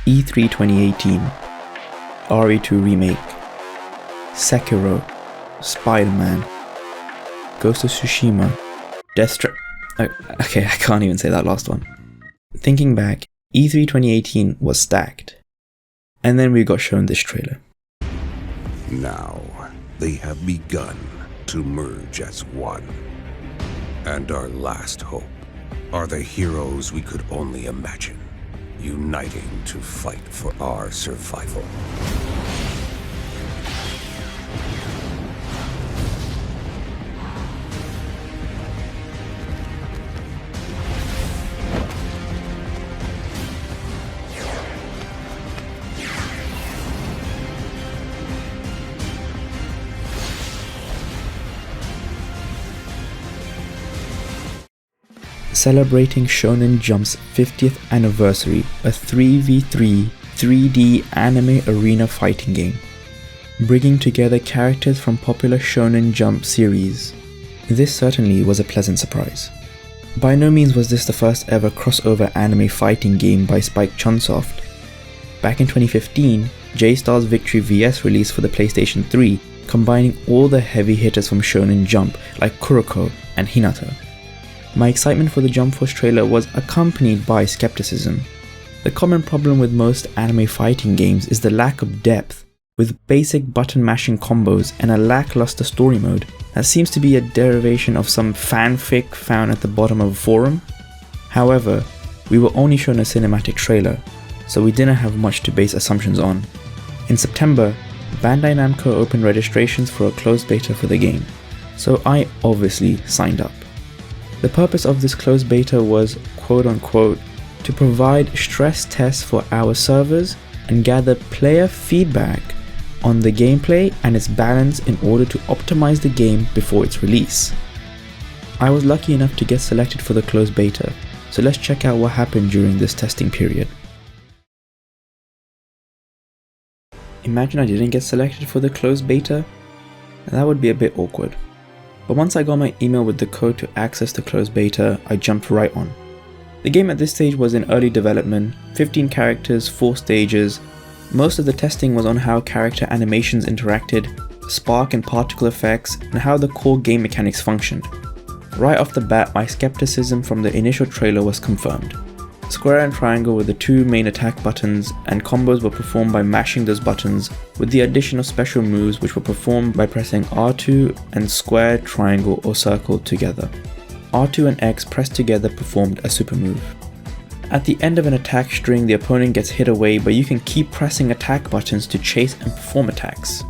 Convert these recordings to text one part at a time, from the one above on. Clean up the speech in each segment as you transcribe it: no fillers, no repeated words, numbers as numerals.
E3 2018, RE2 Remake, Sekiro, Spider-Man, Ghost of Tsushima, Death Stranding. Okay, I can't even say that last one. Thinking back, E3 2018 was stacked. And then we got shown this trailer. Now, they have begun to merge as one. And our last hope are the heroes we could only imagine, uniting to fight for our survival. Celebrating Shonen Jump's 50th anniversary, a 3v3 3D anime arena fighting game, bringing together characters from popular Shonen Jump series. This certainly was a pleasant surprise. By no means was this the first ever crossover anime fighting game by Spike Chunsoft. Back in 2015, J-Star's Victory VS released for the PlayStation 3, combining all the heavy hitters from Shonen Jump like Kuroko and Hinata. My excitement for the Jump Force trailer was accompanied by skepticism. The common problem with most anime fighting games is the lack of depth, with basic button mashing combos and a lackluster story mode that seems to be a derivation of some fanfic found at the bottom of a forum. However, we were only shown a cinematic trailer, so we didn't have much to base assumptions on. In September, Bandai Namco opened registrations for a closed beta for the game, so I obviously signed up. The purpose of this closed beta was, quote-unquote, to provide stress tests for our servers and gather player feedback on the gameplay and its balance in order to optimize the game before its release. I was lucky enough to get selected for the closed beta, so let's check out what happened during this testing period. Imagine I didn't get selected for the closed beta? That would be a bit awkward. But once I got my email with the code to access the closed beta, I jumped right on. The game at this stage was in early development, 15 characters, 4 stages. Most of the testing was on how character animations interacted, spark and particle effects, and how the core game mechanics functioned. Right off the bat, my skepticism from the initial trailer was confirmed. Square and triangle were the two main attack buttons, and combos were performed by mashing those buttons, with the addition of special moves which were performed by pressing R2 and square, triangle or circle together. R2 and X pressed together performed a super move. At the end of an attack string, the opponent gets hit away, but you can keep pressing attack buttons to chase and perform attacks.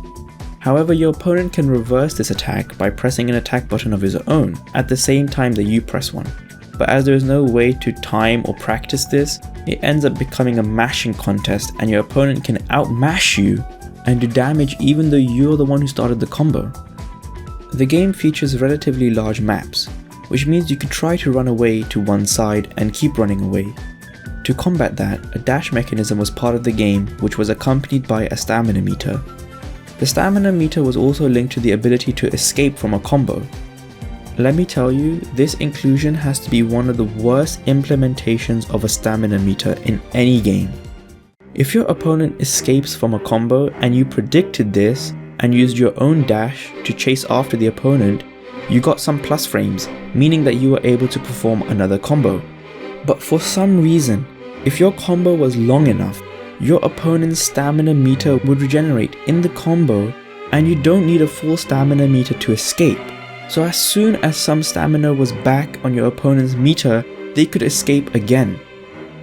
However, your opponent can reverse this attack by pressing an attack button of his own at the same time that you press one. But as there is no way to time or practice this, it ends up becoming a mashing contest and your opponent can outmash you and do damage even though you're the one who started the combo. The game features relatively large maps, which means you could try to run away to one side and keep running away. To combat that, a dash mechanism was part of the game, which was accompanied by a stamina meter. The stamina meter was also linked to the ability to escape from a combo. Let me tell you, this inclusion has to be one of the worst implementations of a stamina meter in any game. If your opponent escapes from a combo and you predicted this and used your own dash to chase after the opponent, you got some plus frames, meaning that you were able to perform another combo. But for some reason, if your combo was long enough, your opponent's stamina meter would regenerate in the combo and you don't need a full stamina meter to escape. So as soon as some stamina was back on your opponent's meter, they could escape again.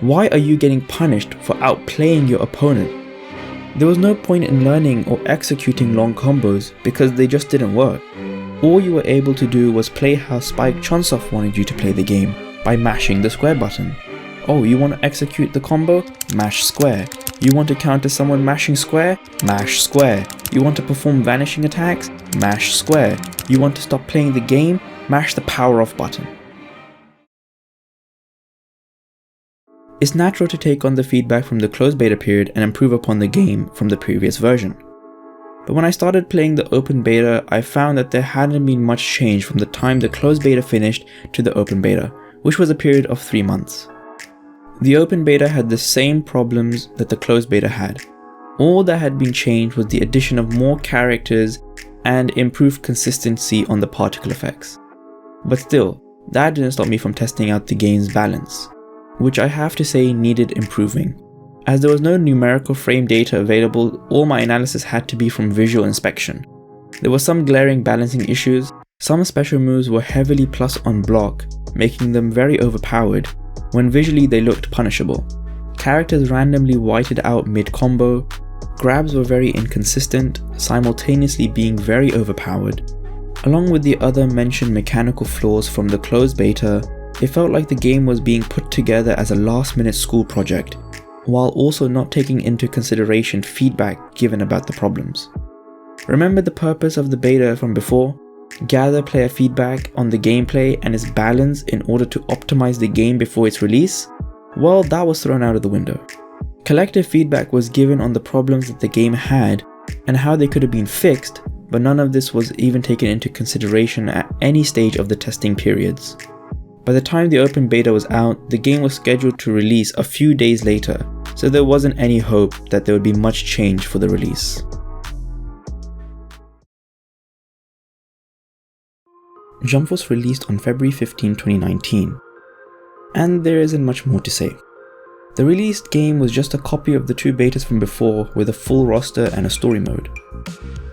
Why are you getting punished for outplaying your opponent? There was no point in learning or executing long combos because they just didn't work. All you were able to do was play how Spike Chunsoft wanted you to play the game, by mashing the square button. Oh, you want to execute the combo? Mash square. You want to counter someone mashing square? Mash square. You want to perform vanishing attacks? Mash square. You want to stop playing the game? Mash the power off button. It's natural to take on the feedback from the closed beta period and improve upon the game from the previous version. But when I started playing the open beta, I found that there hadn't been much change from the time the closed beta finished to the open beta, which was a period of 3 months. The open beta had the same problems that the closed beta had. All that had been changed was the addition of more characters and improved consistency on the particle effects. But still, that didn't stop me from testing out the game's balance, which I have to say needed improving. As there was no numerical frame data available, all my analysis had to be from visual inspection. There were some glaring balancing issues. Some special moves were heavily plus on block, making them very overpowered, when visually they looked punishable. Characters randomly whited out mid-combo, grabs were very inconsistent, simultaneously being very overpowered. Along with the other mentioned mechanical flaws from the closed beta, it felt like the game was being put together as a last-minute school project, while also not taking into consideration feedback given about the problems. Remember the purpose of the beta from before? Gather player feedback on the gameplay and its balance in order to optimize the game before its release? Well, that was thrown out of the window. Collective feedback was given on the problems that the game had and how they could have been fixed, but none of this was even taken into consideration at any stage of the testing periods. By the time the open beta was out, the game was scheduled to release a few days later, so there wasn't any hope that there would be much change for the release. Jump Force released on February 15, 2019, and there isn't much more to say. The released game was just a copy of the two betas from before with a full roster and a story mode.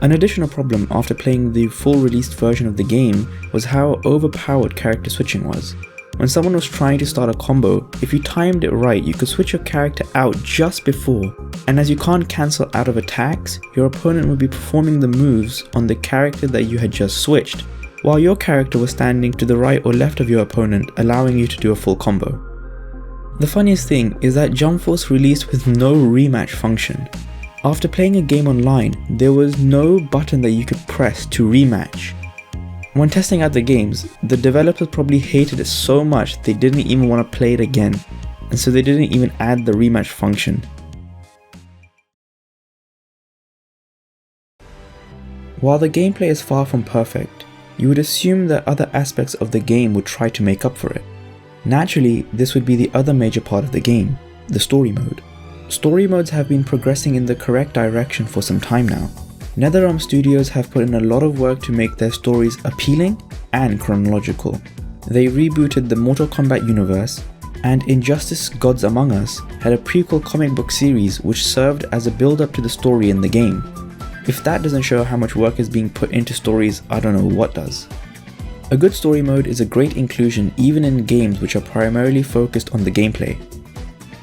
An additional problem after playing the full released version of the game was how overpowered character switching was. When someone was trying to start a combo, if you timed it right, you could switch your character out just before, and as you can't cancel out of attacks, your opponent would be performing the moves on the character that you had just switched, while your character was standing to the right or left of your opponent, allowing you to do a full combo. The funniest thing is that Jump Force released with no rematch function. After playing a game online, there was no button that you could press to rematch. When testing out the games, the developers probably hated it so much they didn't even want to play it again, and so they didn't even add the rematch function. While the gameplay is far from perfect, you would assume that other aspects of the game would try to make up for it. Naturally, this would be the other major part of the game, the story mode. Story modes have been progressing in the correct direction for some time now. NetherRealm Studios have put in a lot of work to make their stories appealing and chronological. They rebooted the Mortal Kombat universe, and Injustice Gods Among Us had a prequel comic book series which served as a build-up to the story in the game. If that doesn't show how much work is being put into stories, I don't know what does. A good story mode is a great inclusion even in games which are primarily focused on the gameplay.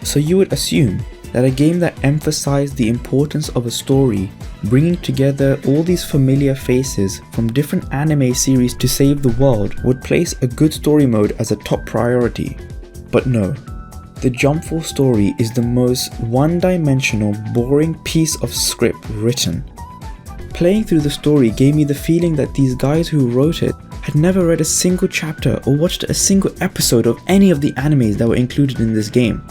So you would assume that a game that emphasized the importance of a story, bringing together all these familiar faces from different anime series to save the world, would place a good story mode as a top priority. But no. The Jump Force story is the most one-dimensional, boring piece of script written. Playing through the story gave me the feeling that these guys who wrote it had never read a single chapter or watched a single episode of any of the animes that were included in this game.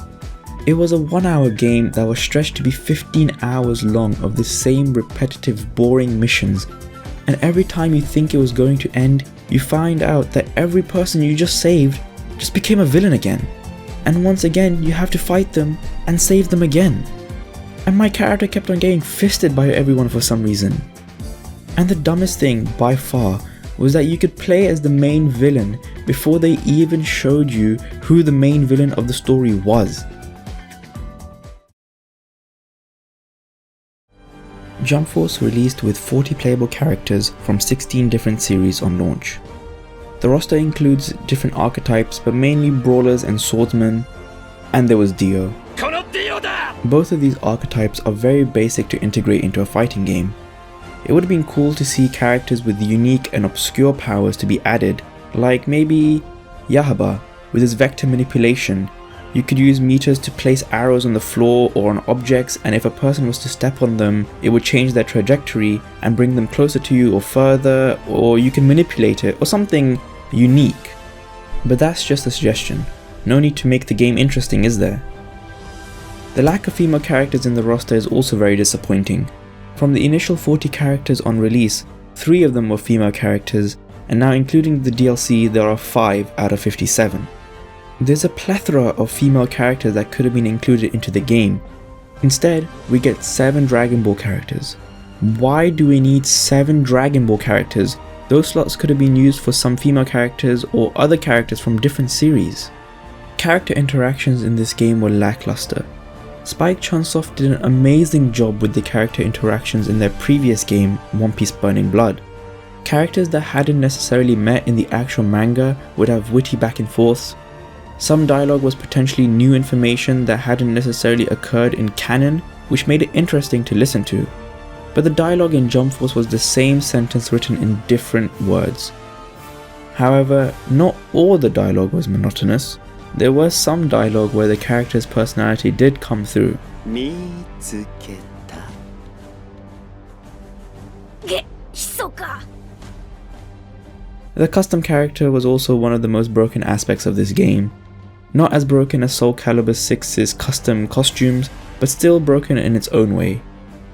It was a 1-hour game that was stretched to be 15 hours long of the same repetitive, boring missions, and every time you think it was going to end, you find out that every person you just saved just became a villain again, and once again you have to fight them and save them again. And my character kept on getting fisted by everyone for some reason. And the dumbest thing, by far, was that you could play as the main villain before they even showed you who the main villain of the story was. Jump Force released with 40 playable characters from 16 different series on launch. The roster includes different archetypes, but mainly brawlers and swordsmen, and there was Dio. Both of these archetypes are very basic to integrate into a fighting game. It would have been cool to see characters with unique and obscure powers to be added, like maybe Yahaba with his vector manipulation. You could use meters to place arrows on the floor or on objects, and if a person was to step on them, it would change their trajectory and bring them closer to you or further, or you can manipulate it, or something unique. But that's just a suggestion. No need to make the game interesting, is there? The lack of female characters in the roster is also very disappointing. From the initial 40 characters on release, 3 of them were female characters, and now including the DLC there are 5 out of 57. There's a plethora of female characters that could have been included into the game. Instead, we get 7 Dragon Ball characters. Why do we need 7 Dragon Ball characters? Those slots could have been used for some female characters or other characters from different series. Character interactions in this game were lackluster. Spike Chunsoft did an amazing job with the character interactions in their previous game, One Piece Burning Blood. Characters that hadn't necessarily met in the actual manga would have witty back and forths. Some dialogue was potentially new information that hadn't necessarily occurred in canon, which made it interesting to listen to. But the dialogue in Jump Force was the same sentence written in different words. However, not all the dialogue was monotonous. There was some dialogue where the character's personality did come through. The custom character was also one of the most broken aspects of this game. Not as broken as Soul Calibur 6's custom costumes, but still broken in its own way.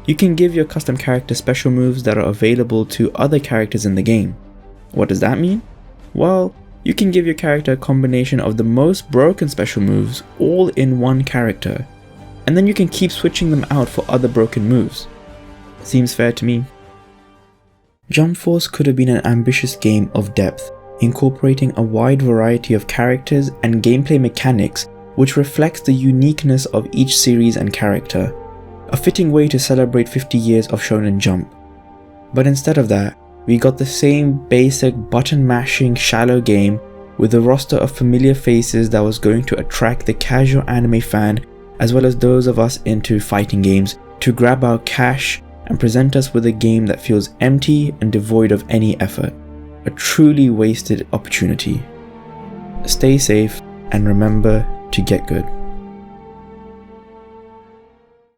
You can give your custom character special moves that are available to other characters in the game. What does that mean? Well, you can give your character a combination of the most broken special moves all in one character, and then you can keep switching them out for other broken moves. Seems fair to me. Jump Force could have been an ambitious game of depth, incorporating a wide variety of characters and gameplay mechanics which reflects the uniqueness of each series and character. A fitting way to celebrate 50 years of Shonen Jump. But instead of that, we got the same basic button mashing shallow game with a roster of familiar faces that was going to attract the casual anime fan as well as those of us into fighting games to grab our cash and present us with a game that feels empty and devoid of any effort. A truly wasted opportunity. Stay safe and remember to get good.